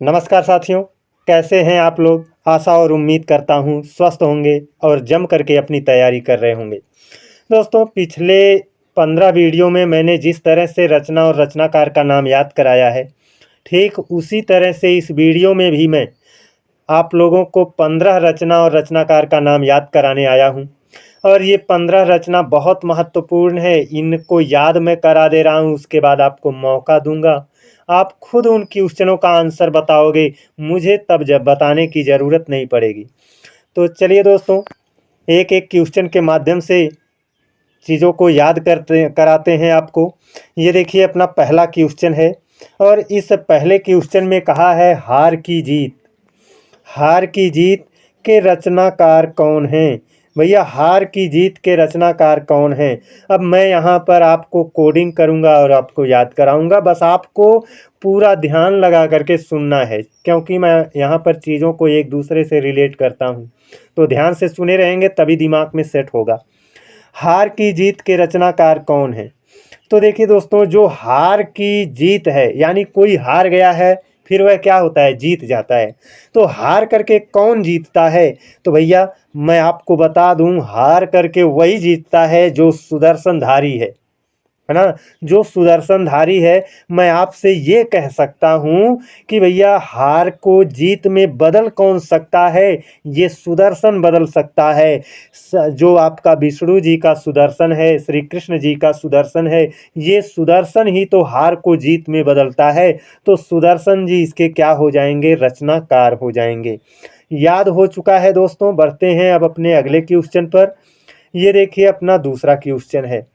नमस्कार साथियों, कैसे हैं आप लोग? आशा और उम्मीद करता हूँ स्वस्थ होंगे और जम करके अपनी तैयारी कर रहे होंगे। दोस्तों, पिछले 15 वीडियो में मैंने जिस तरह से रचना और रचनाकार का नाम याद कराया है, ठीक उसी तरह से इस वीडियो में भी मैं आप लोगों को 15 रचना और रचनाकार का नाम याद कराने आया हूँ। और ये 15 रचना बहुत महत्वपूर्ण है। इनको याद मैं करा दे रहा हूँ, उसके बाद आपको मौका दूंगा। आप खुद उन क्वेश्चनों का आंसर बताओगे, मुझे तब जब बताने की ज़रूरत नहीं पड़ेगी। तो चलिए दोस्तों, एक एक क्वेश्चन के माध्यम से चीज़ों को याद करते कराते हैं आपको। ये देखिए, अपना पहला क्वेश्चन है और इस पहले क्वेश्चन में कहा है हार की जीत। हार की जीत के रचनाकार कौन हैं? भैया, हार की जीत के रचनाकार कौन हैं? अब मैं यहाँ पर आपको कोडिंग करूँगा और आपको याद कराऊँगा। बस आपको पूरा ध्यान लगा करके सुनना है, क्योंकि मैं यहाँ पर चीज़ों को एक दूसरे से रिलेट करता हूँ। तो ध्यान से सुने रहेंगे तभी दिमाग में सेट होगा। हार की जीत के रचनाकार कौन हैं? तो देखिए दोस्तों, जो हार की जीत है, यानी कोई हार गया है, फिर वह क्या होता है? जीत जाता है। तो हार करके कौन जीतता है? तो भैया, मैं आपको बता दूं, हार करके वही जीतता है जो सुदर्शनधारी है ना? जो सुदर्शनधारी है। मैं आपसे ये कह सकता हूँ कि भैया, हार को जीत में बदल कौन सकता है? ये सुदर्शन बदल सकता है। जो आपका विष्णु जी का सुदर्शन है, श्री कृष्ण जी का सुदर्शन है, ये सुदर्शन ही तो हार को जीत में बदलता है। तो सुदर्शन जी इसके क्या हो जाएंगे? रचनाकार हो जाएंगे। याद हो चुका है दोस्तों। बढ़ते हैं अब अपने अगले क्वेश्चन पर। ये देखिए, अपना दूसरा क्वेश्चन है।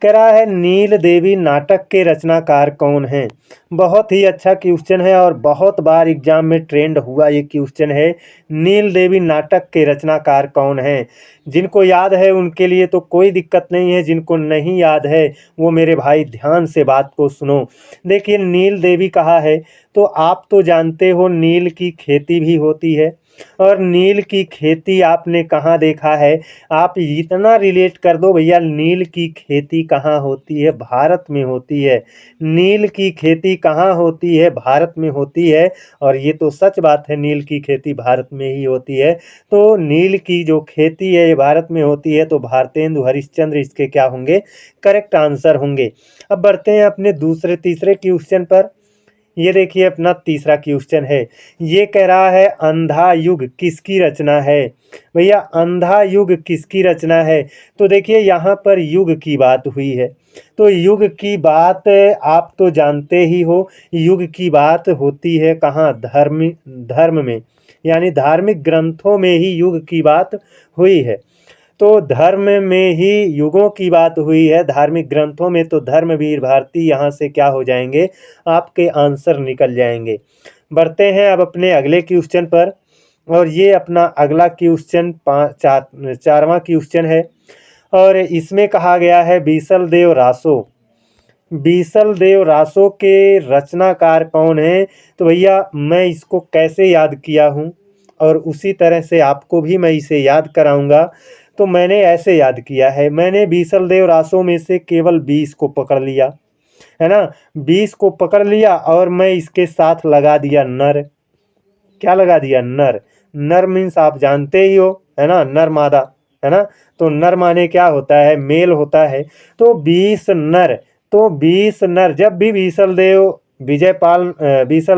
कह रहा है नील देवी नाटक के रचनाकार कौन हैं? बहुत ही अच्छा क्वेश्चन है और बहुत बार एग्जाम में ट्रेंड हुआ ये क्वेश्चन है। नील देवी नाटक के रचनाकार कौन हैं? जिनको याद है उनके लिए तो कोई दिक्कत नहीं है, जिनको नहीं याद है वो मेरे भाई ध्यान से बात को सुनो। देखिए, नील देवी कहा है तो आप तो जानते हो नील की खेती भी होती है। और नील की खेती आपने कहाँ देखा है? आप इतना रिलेट कर दो भैया, नील की खेती कहाँ होती है? भारत में होती है। नील की खेती कहाँ होती है? भारत में होती है। और ये तो सच बात है, नील की खेती भारत में ही होती है। तो नील की जो खेती है ये भारत में होती है, तो भारतेंदु हरिश्चंद्र इसके क्या होंगे? करेक्ट आंसर होंगे। अब बढ़ते हैं अपने दूसरे तीसरे क्वेश्चन पर। ये देखिए, अपना तीसरा क्वेश्चन है। ये कह रहा है अंधा युग किसकी रचना है? भैया, अंधा युग किसकी रचना है? तो देखिए, यहाँ पर युग की बात हुई है। तो युग की बात आप तो जानते ही हो। युग की बात होती है कहाँ? धर्म में, यानी धार्मिक ग्रंथों में ही युग की बात हुई है। तो धर्म में ही युगों की बात हुई है, धार्मिक ग्रंथों में। तो धर्मवीर भारती यहाँ से क्या हो जाएंगे? आपके आंसर निकल जाएंगे। बढ़ते हैं अब अपने अगले क्वेश्चन पर। और ये अपना अगला क्वेश्चन चारवां क्वेश्चन है। और इसमें कहा गया है बीसल देव रासो। बीसल देव रासो के रचनाकार कौन है? तो भैया, मैं इसको कैसे याद किया हूँ और उसी तरह से आपको भी मैं इसे याद कराऊंगा। तो मैंने ऐसे याद किया है, मैंने बीसल देव रासो में से केवल 20 को पकड़ लिया, है ना? 20 को पकड़ लिया और मैं इसके साथ लगा दिया नर। क्या लगा दिया? नर। नर मीन्स आप जानते ही हो, है ना? नर मादा, है ना? तो नर माने क्या होता है? मेल होता है। तो 20 नर। तो 20 नर जब भी बीसल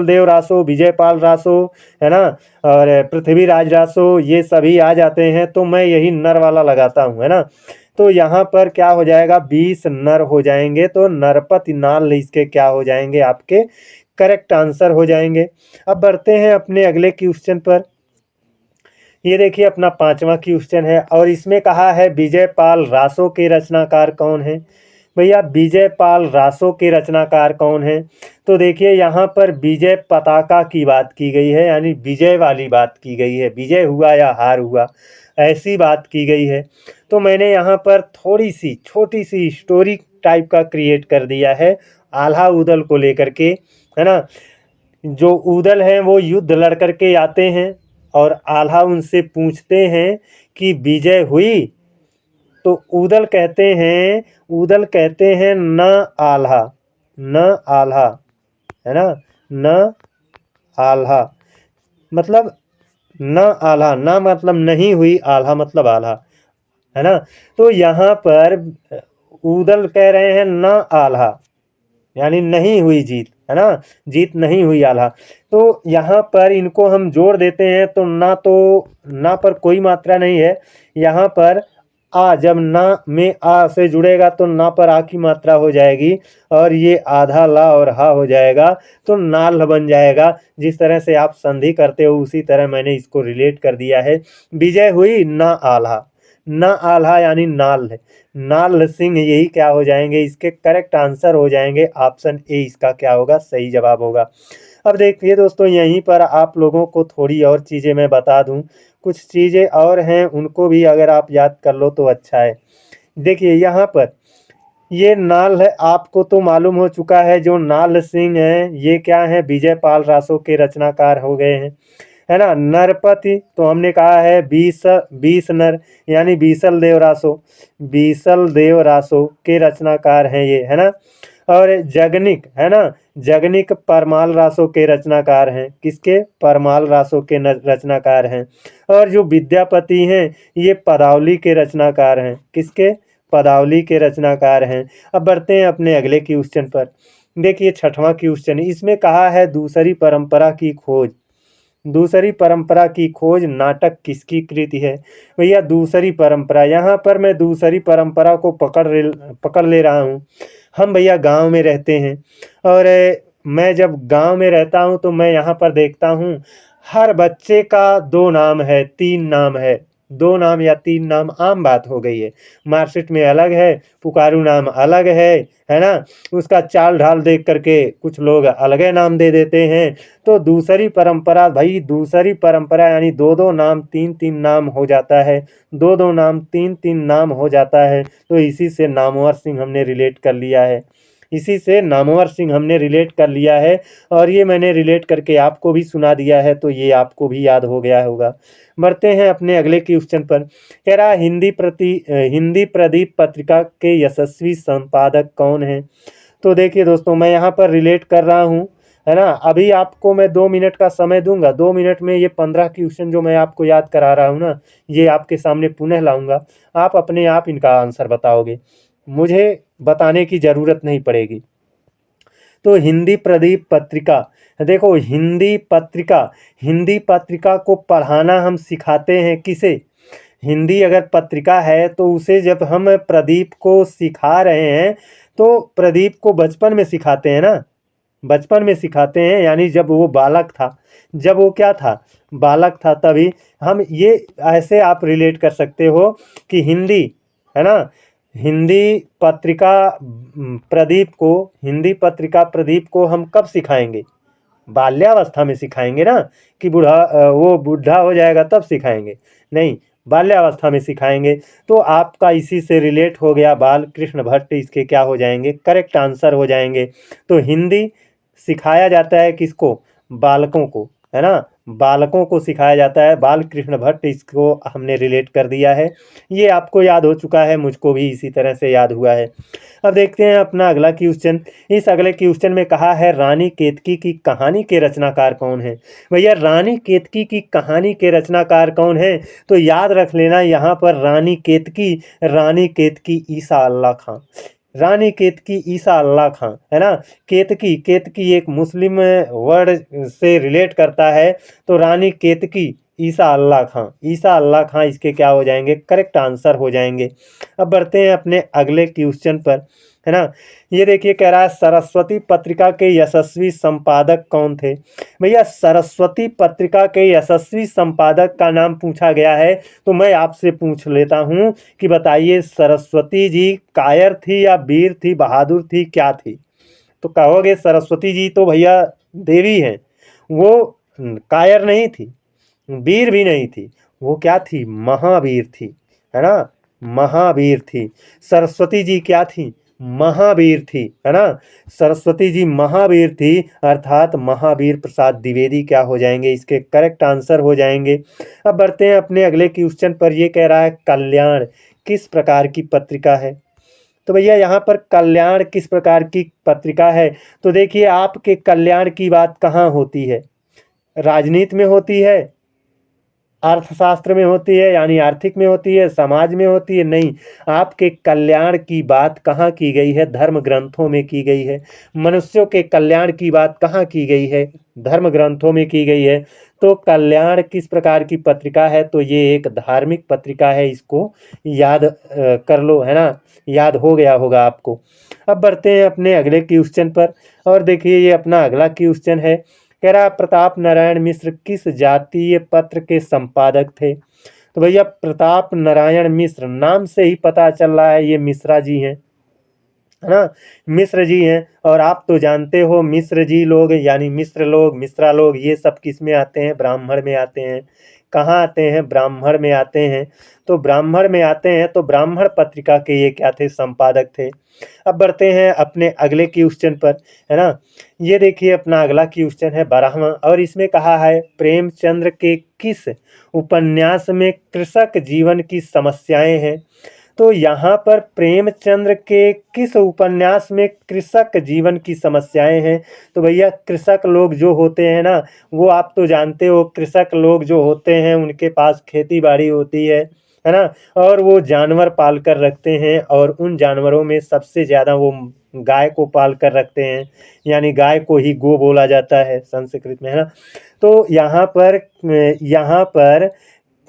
देव रासो, विजयपाल रासो, है ना, और पृथ्वीराज रासो, ये सभी आ जाते हैं तो मैं यही नर वाला लगाता हूँ, है ना? तो यहाँ पर क्या हो जाएगा? 20 नर हो जाएंगे। तो नरपति नाल इसके क्या हो जाएंगे? आपके करेक्ट आंसर हो जाएंगे। अब बढ़ते हैं अपने अगले क्वेश्चन पर। ये देखिए, अपना पांचवा क्वेश्चन है और इसमें कहा है विजयपाल रासो के रचनाकार कौन है? भैया, विजयपाल रासो के रचनाकार कौन है? तो देखिए, यहाँ पर विजय पताका की बात की गई है, यानी विजय वाली बात की गई है। विजय हुआ या हार हुआ, ऐसी बात की गई है। तो मैंने यहाँ पर थोड़ी सी छोटी सी स्टोरी टाइप का क्रिएट कर दिया है आल्हा उदल को लेकर के, है ना? जो उदल हैं वो युद्ध लड़ कर के आते हैं और आल्हा उनसे पूछते हैं कि विजय हुई? तो उदल कहते हैं न आल्हा, न आल्हा, है ना? न आल्हा मतलब न आल्हा, ना मतलब नहीं हुई, आल्हा मतलब आल्हा, है ना। तो यहाँ पर ऊदल कह रहे हैं न आल्हा, यानी नहीं हुई जीत, है ना, जीत नहीं हुई आल्हा। तो यहाँ पर इनको हम जोड़ देते हैं तो ना पर कोई मात्रा नहीं है, यहाँ पर आ, जब ना में आ से जुड़ेगा तो ना पर आ की मात्रा हो जाएगी, और ये आधा ला और हा हो जाएगा तो नाल बन जाएगा। जिस तरह से आप संधि करते हो उसी तरह मैंने इसको रिलेट कर दिया है। विजय हुई ना आल्हा, ना आल्हा यानी नाल है, नाल सिंह, यही क्या हो जाएंगे, इसके करेक्ट आंसर हो जाएंगे ऑप्शन ए, इसका क्या होगा, सही जवाब होगा। अब देखिए दोस्तों, यहीं पर आप लोगों को थोड़ी और चीज़ें मैं बता दूं, कुछ चीज़ें और हैं उनको भी अगर आप याद कर लो तो अच्छा है। देखिए यहाँ पर ये नाल है, आपको तो मालूम हो चुका है, जो नाल सिंह है ये क्या है, विजय पाल रासो के रचनाकार हो गए हैं, है ना। नरपति तो हमने कहा है 20 नर, यानी बीसल देव रासो, बीसल देव रासो के रचनाकार हैं ये, है ना। और जगनिक, है ना, जगनिक परमाल रासो के रचनाकार हैं, किसके, परमाल रासो के रचनाकार हैं। और जो विद्यापति हैं ये पदावली के रचनाकार हैं, किसके, पदावली के रचनाकार हैं। अब बढ़ते हैं अपने अगले क्वेश्चन पर। देखिए छठवां क्वेश्चन, इसमें कहा है दूसरी परंपरा की खोज, दूसरी परंपरा की खोज नाटक किसकी कृति है। भैया दूसरी परंपरा, यहाँ पर मैं दूसरी परंपरा को पकड़ ले रहा हूँ। हम भैया गांव में रहते हैं, और मैं जब गांव में रहता हूँ तो मैं यहाँ पर देखता हूँ हर बच्चे का 2 नाम है, 3 नाम है, 2 नाम या 3 नाम आम बात हो गई है। मार्कशीट में अलग है, पुकारू नाम अलग है ना। उसका चाल ढाल देख करके कुछ लोग अलग नाम दे देते हैं। तो दूसरी परंपरा भाई, दूसरी परंपरा यानी 2-2 नाम 3-3 नाम हो जाता है, 2-2 नाम 3-3 नाम हो जाता है। तो इसी से नामवर सिंह हमने रिलेट कर लिया है, इसी से नामवर सिंह हमने रिलेट कर लिया है, और ये मैंने रिलेट करके आपको भी सुना दिया है, तो ये आपको भी याद हो गया होगा। बढ़ते हैं अपने अगले क्वेश्चन पर। कह रहा हिंदी प्रदीप पत्रिका के यशस्वी संपादक कौन है। तो देखिए दोस्तों, मैं यहाँ पर रिलेट कर रहा हूँ, है ना। अभी आपको मैं 2 मिनट का समय दूंगा, 2 मिनट में ये 15 क्वेश्चन जो मैं आपको याद करा रहा हूँ ना, ये आपके सामने पुनः लाऊंगा। आप अपने आप इनका आंसर बताओगे, मुझे बताने की ज़रूरत नहीं पड़ेगी। तो हिंदी प्रदीप पत्रिका, देखो हिंदी पत्रिका को पढ़ाना हम सिखाते हैं किसे, हिंदी अगर पत्रिका है तो उसे जब हम प्रदीप को सिखा रहे हैं तो प्रदीप को बचपन में सिखाते हैं ना, बचपन में सिखाते हैं, यानी जब वो बालक था, जब वो क्या था, बालक था, तभी हम ये ऐसे आप रिलेट कर सकते हो कि हिंदी, है ना, हिंदी पत्रिका हिंदी पत्रिका प्रदीप को हम कब सिखाएंगे, बाल्यावस्था में सिखाएंगे ना, कि वो बूढ़ा हो जाएगा तब सिखाएंगे, नहीं, बाल्यावस्था में सिखाएंगे। तो आपका इसी से रिलेट हो गया, बाल कृष्ण भट्ट इसके क्या हो जाएंगे, करेक्ट आंसर हो जाएंगे। तो हिंदी सिखाया जाता है किसको, बालकों को, है ना, बालकों को सिखाया जाता है, बाल कृष्ण भट्ट, इसको हमने रिलेट कर दिया है। ये आपको याद हो चुका है, मुझको भी इसी तरह से याद हुआ है। अब देखते हैं अपना अगला क्वेश्चन। इस अगले क्वेश्चन में कहा है रानी केतकी की कहानी के रचनाकार कौन है। भैया रानी केतकी की कहानी के रचनाकार कौन है, तो याद रख लेना यहाँ पर रानी केतकी ईसा अल्लाह खां, रानी केतकी ईसा अल्लाह खां, है ना। केतकी एक मुस्लिम वर्ड से रिलेट करता है, तो रानी केतकी ईसा अल्लाह खां इसके क्या हो जाएंगे, करेक्ट आंसर हो जाएंगे। अब बढ़ते हैं अपने अगले क्वेश्चन पर, है ना। ये देखिए कह रहा है सरस्वती पत्रिका के यशस्वी संपादक कौन थे। भैया सरस्वती पत्रिका के यशस्वी संपादक का नाम पूछा गया है, तो मैं आपसे पूछ लेता हूँ कि बताइए सरस्वती जी कायर थी या वीर थी, बहादुर थी, क्या थी। तो कहोगे सरस्वती जी तो भैया देवी हैं, वो कायर नहीं थी, वीर भी नहीं थी, वो क्या थी, महावीर थी, है ना, महावीर थी। सरस्वती जी क्या थी, महावीर थी, है ना, सरस्वती जी महावीर थी, अर्थात महावीर प्रसाद द्विवेदी क्या हो जाएंगे, इसके करेक्ट आंसर हो जाएंगे। अब बढ़ते हैं अपने अगले क्वेश्चन पर। ये कह रहा है कल्याण किस प्रकार की पत्रिका है। तो भैया यहाँ पर कल्याण किस प्रकार की पत्रिका है, तो देखिए आपके कल्याण की बात कहाँ होती है, राजनीति में होती है, अर्थशास्त्र में होती है यानी आर्थिक में होती है, समाज में होती है, नहीं। आपके कल्याण की बात कहाँ की गई है? धर्म ग्रंथों में की गई है। मनुष्यों के कल्याण की बात कहाँ की गई है? धर्म ग्रंथों में की गई है। तो कल्याण किस प्रकार की पत्रिका है? तो ये एक धार्मिक पत्रिका है, इसको याद कर लो, है ना, याद हो गया होगा आपको। अब बढ़ते हैं अपने अगले क्वेश्चन पर, और देखिए ये अपना अगला क्वेश्चन है, कह रहा प्रताप नारायण मिश्र किस जातीय पत्र के संपादक थे? तो भैया प्रताप नारायण मिश्र नाम से ही पता चल रहा है ये मिश्रा जी हैं, है ना, मिश्र जी हैं। और आप तो जानते हो मिश्र जी लोग यानी मिश्र लोग, मिश्रा लोग, ये सब किस में आते हैं? ब्राह्मण में आते हैं। कहाँ आते हैं? ब्राह्मण में आते हैं। तो ब्राह्मण में आते हैं, तो ब्राह्मण पत्रिका के ये क्या थे? संपादक थे। अब बढ़ते हैं अपने अगले क्वेश्चन पर, है ना। ये देखिए अपना अगला क्वेश्चन है 12वां, और इसमें कहा है प्रेमचंद्र के किस उपन्यास में कृषक जीवन की समस्याएं हैं? तो यहाँ पर प्रेमचंद्र के किस उपन्यास में कृषक जीवन की समस्याएं हैं? तो भैया कृषक लोग जो होते हैं ना, वो आप तो जानते हो, कृषक लोग जो होते हैं उनके पास खेती बाड़ी होती है ना, और वो जानवर पाल कर रखते हैं, और उन जानवरों में सबसे ज़्यादा वो गाय को पाल कर रखते हैं, यानी गाय को ही गो बोला जाता है संस्कृत में, है ना। तो यहाँ पर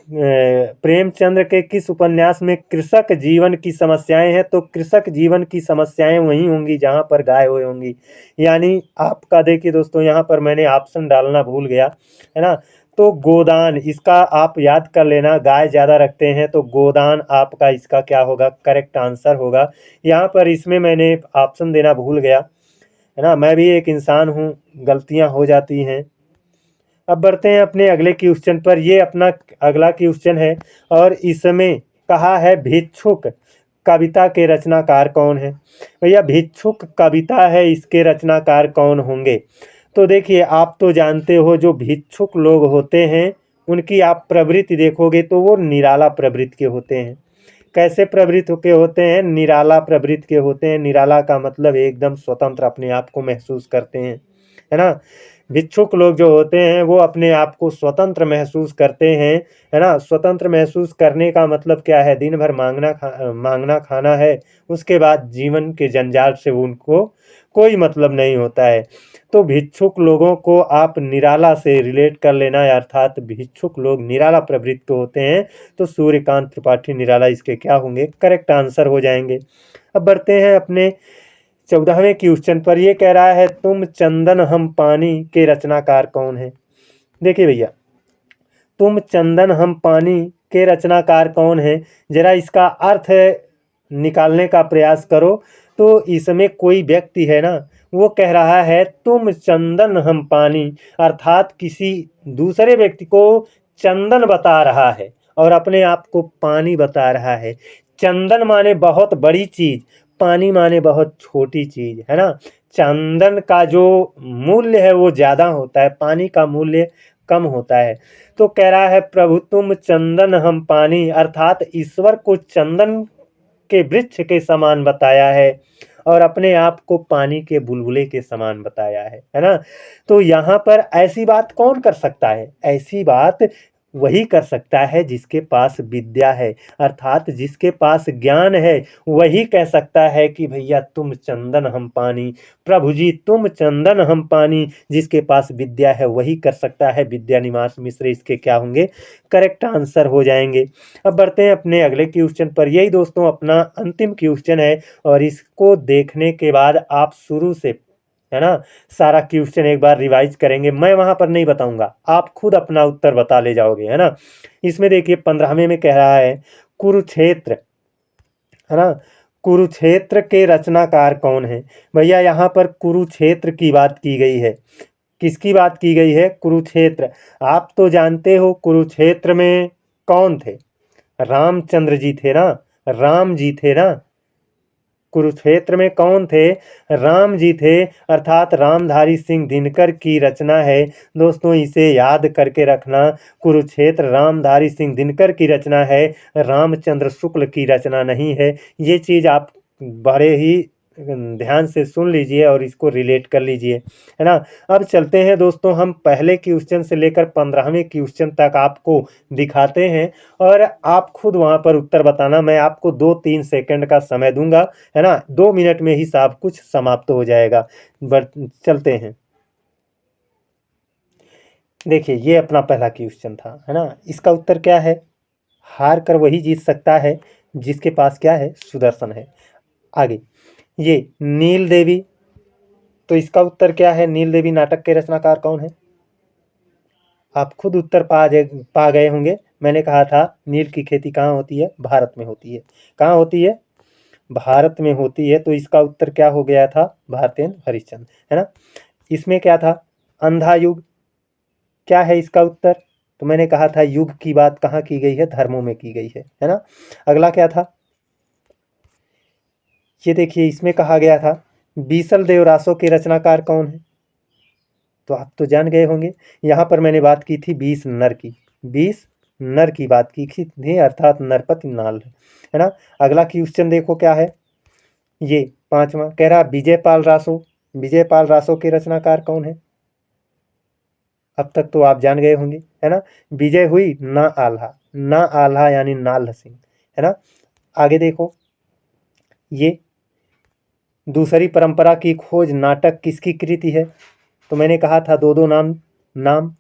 प्रेमचंद्र के किस उपन्यास में कृषक जीवन की समस्याएं हैं? तो कृषक जीवन की समस्याएं वहीं होंगी जहां पर गाय हुई होंगी। यानी आपका देखिए दोस्तों, यहाँ पर मैंने ऑप्शन डालना भूल गया, है ना। तो गोदान, इसका आप याद कर लेना, गाय ज़्यादा रखते हैं तो गोदान आपका इसका क्या होगा? करेक्ट आंसर होगा। यहाँ पर इसमें मैंने ऑप्शन देना भूल गया, है ना, मैं भी एक इंसान हूँ, गलतियाँ हो जाती हैं। अब बढ़ते हैं अपने अगले क्वेश्चन पर, ये अपना अगला क्वेश्चन है, और इसमें कहा है भिक्षुक कविता के रचनाकार कौन है? भैया भिक्षुक कविता है, इसके रचनाकार कौन होंगे? तो देखिए आप तो जानते हो जो भिक्षुक लोग होते हैं उनकी आप प्रवृत्ति देखोगे तो वो निराला प्रवृत्ति के होते हैं। कैसे प्रवृत्ति के होते हैं? निराला प्रवृत्ति के होते हैं। निराला का मतलब एकदम स्वतंत्र अपने आप को महसूस करते हैं, है ना। भिक्षुक लोग जो होते हैं वो अपने आप को स्वतंत्र महसूस करते हैं, है ना। स्वतंत्र महसूस करने का मतलब क्या है? दिन भर मांगना खाना है, उसके बाद जीवन के जंजाल से उनको कोई मतलब नहीं होता है। तो भिक्षुक लोगों को आप निराला से रिलेट कर लेना है, अर्थात भिक्षुक लोग निराला प्रवृत्ति के होते हैं। तो सूर्यकांत त्रिपाठी निराला इसके क्या होंगे? करेक्ट आंसर हो जाएंगे। अब बढ़ते हैं अपने 14वें क्वेश्चन पर, ये कह रहा है तुम चंदन हम पानी के रचनाकार कौन है? देखिए भैया, तुम चंदन हम पानी के रचनाकार कौन है, जरा इसका अर्थ निकालने का प्रयास करो। तो इसमें कोई व्यक्ति है ना, वो कह रहा है तुम चंदन हम पानी, अर्थात किसी दूसरे व्यक्ति को चंदन बता रहा है और अपने आप को पानी बता रहा है। चंदन माने बहुत बड़ी चीज, पानी माने बहुत छोटी चीज, है ना। चंदन का जो मूल्य है वो ज्यादा होता है, पानी का मूल्य कम होता है। तो कह रहा है प्रभु तुम चंदन हम पानी, अर्थात ईश्वर को चंदन के वृक्ष के समान बताया है और अपने आप को पानी के बुलबुले के समान बताया है ना। तो यहाँ पर ऐसी बात कौन कर सकता है? ऐसी बात वही कर सकता है जिसके पास विद्या है, अर्थात जिसके पास ज्ञान है, वही कह सकता है कि भैया तुम चंदन हम पानी, प्रभु जी तुम चंदन हम पानी। जिसके पास विद्या है वही कर सकता है। विद्यानिवास मिश्र इसके क्या होंगे? करेक्ट आंसर हो जाएंगे। अब बढ़ते हैं अपने अगले क्वेश्चन पर, यही दोस्तों अपना अंतिम क्वेश्चन है, और इसको देखने के बाद आप शुरू से, है ना, सारा क्वेश्चन एक बार रिवाइज करेंगे। मैं वहां पर नहीं बताऊंगा, आप खुद अपना उत्तर बता ले जाओगे, है ना। इसमें देखिए 15वें में कह रहा है कुरुक्षेत्र, है ना, कुरुक्षेत्र के रचनाकार कौन है? भैया यहाँ पर कुरुक्षेत्र की बात की गई है। किसकी बात की गई है? कुरुक्षेत्र। आप तो जानते हो कुरुक्षेत्र में कौन थे? रामचंद्र जी थे ना, राम जी थे ना। कुरुक्षेत्र में कौन थे? राम जी थे, अर्थात रामधारी सिंह दिनकर की रचना है। दोस्तों इसे याद करके रखना, कुरुक्षेत्र रामधारी सिंह दिनकर की रचना है, रामचंद्र शुक्ल की रचना नहीं है। ये चीज़ आप बड़े ही ध्यान से सुन लीजिए और इसको रिलेट कर लीजिए, है ना। अब चलते हैं दोस्तों, हम पहले क्वेश्चन से लेकर 15वें क्वेश्चन तक आपको दिखाते हैं और आप खुद वहाँ पर उत्तर बताना। मैं आपको 2-3 सेकंड का समय दूंगा, है ना। 2 मिनट में ही सब कुछ समाप्त हो जाएगा। चलते हैं। देखिए, ये अपना पहला क्वेश्चन था, है ना। इसका उत्तर क्या है? हार कर वही जीत सकता है जिसके पास क्या है? सुदर्शन है। आगे, ये नील देवी, तो इसका उत्तर क्या है? नील देवी नाटक के रचनाकार कौन है? आप खुद उत्तर पा गए होंगे। मैंने कहा था नील की खेती कहाँ होती है? भारत में होती है। कहाँ होती है? भारत में होती है। तो इसका उत्तर क्या हो गया था? भारतेंदु हरिश्चंद्र, है ना। इसमें क्या था? अंधा युग, क्या है इसका उत्तर? तो मैंने कहा था युग की बात कहाँ की गई है? धर्मों में की गई है ना। अगला क्या था? ये देखिए, इसमें कहा गया था बीसल देवरासो के रचनाकार कौन है? तो आप तो जान गए होंगे। यहाँ पर मैंने बात की थी 20 नर की, 20 नर की बात की थी, अर्थात नरपति नाल, है ना। अगला क्वेश्चन देखो क्या है। ये 5वां कह रहा विजयपाल रासो, विजयपाल रासो के रचनाकार कौन है? अब तक तो आप जान गए होंगे, है ना। विजय हुई ना आल्हा, ना आल्हा यानी नाल सिंह, है ना। आगे देखो, ये दूसरी परंपरा की खोज नाटक किसकी कृति है? तो मैंने कहा था दो दो नाम,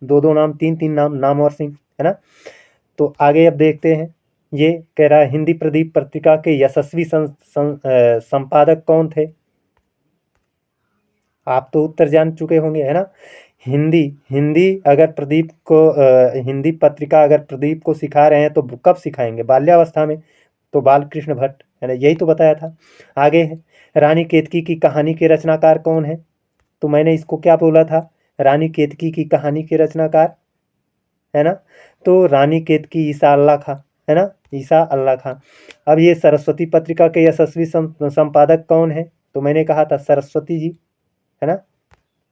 दो दो नाम, तीन तीन नाम, नाम और सिंह, है ना। तो आगे अब देखते हैं। ये कह रहा है हिंदी प्रदीप पत्रिका के यशस्वी संपादक कौन थे? आप तो उत्तर जान चुके होंगे, है ना। हिंदी हिंदी अगर प्रदीप को हिंदी पत्रिका अगर प्रदीप को सिखा रहे हैं तो कब सिखाएंगे? बाल्यावस्था में। तो बालकृष्ण भट्ट, है ना, यही तो बताया था। आगे है रानी केतकी की कहानी के रचनाकार कौन है? तो मैंने इसको क्या बोला था? रानी केतकी की कहानी के रचनाकार, है ना। तो रानी केतकी ईसा अल्लाह खां, है ना, ईसा अल्लाह खां। अब ये सरस्वती पत्रिका के यशस्वी संपादक कौन है? तो मैंने कहा था सरस्वती जी, है ना।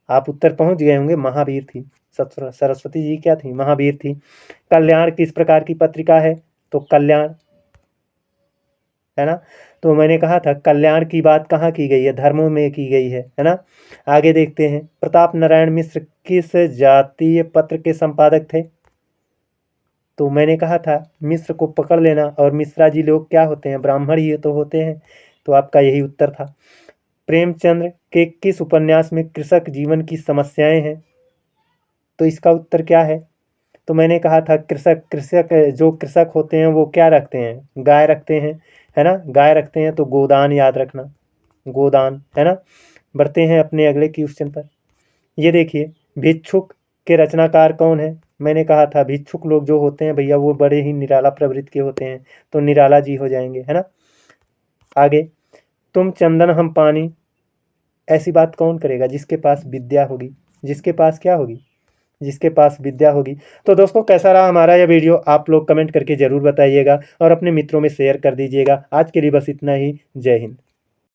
आप उत्तर पहुंच गए होंगे, महावीर थी। सरस्वती जी क्या थी? महावीर थी। कल्याण किस प्रकार की पत्रिका है? तो कल्याण, है ना। तो मैंने कहा था कल्याण की बात कहाँ की गई है? धर्मों में की गई है ना। आगे देखते हैं, प्रताप नारायण मिश्र किस जातीय पत्र के संपादक थे? तो मैंने कहा था मिश्र को पकड़ लेना, और मिश्रा जी लोग क्या होते हैं? ब्राह्मण ही तो होते हैं। तो आपका यही उत्तर था। प्रेमचंद्र के किस उपन्यास में कृषक जीवन की समस्याएं हैं? तो इसका उत्तर क्या है? तो मैंने कहा था कृषक कृषक जो कृषक होते हैं वो क्या रखते हैं? गाय रखते हैं, है ना, गाय रखते हैं। तो गोदान याद रखना, गोदान, है ना। बढ़ते हैं अपने अगले क्वेश्चन पर। ये देखिए, भिक्षुक के रचनाकार कौन है? मैंने कहा था भिक्षुक लोग जो होते हैं भैया वो बड़े ही निराला प्रवृत्ति के होते हैं। तो निराला जी हो जाएंगे, है ना। आगे, तुम चंदन हम पानी, ऐसी बात कौन करेगा? जिसके पास विद्या होगी, जिसके पास क्या होगी? जिसके पास विद्या होगी। तो दोस्तों, कैसा रहा हमारा यह वीडियो? आप लोग कमेंट करके ज़रूर बताइएगा और अपने मित्रों में शेयर कर दीजिएगा। आज के लिए बस इतना ही। जय हिंद।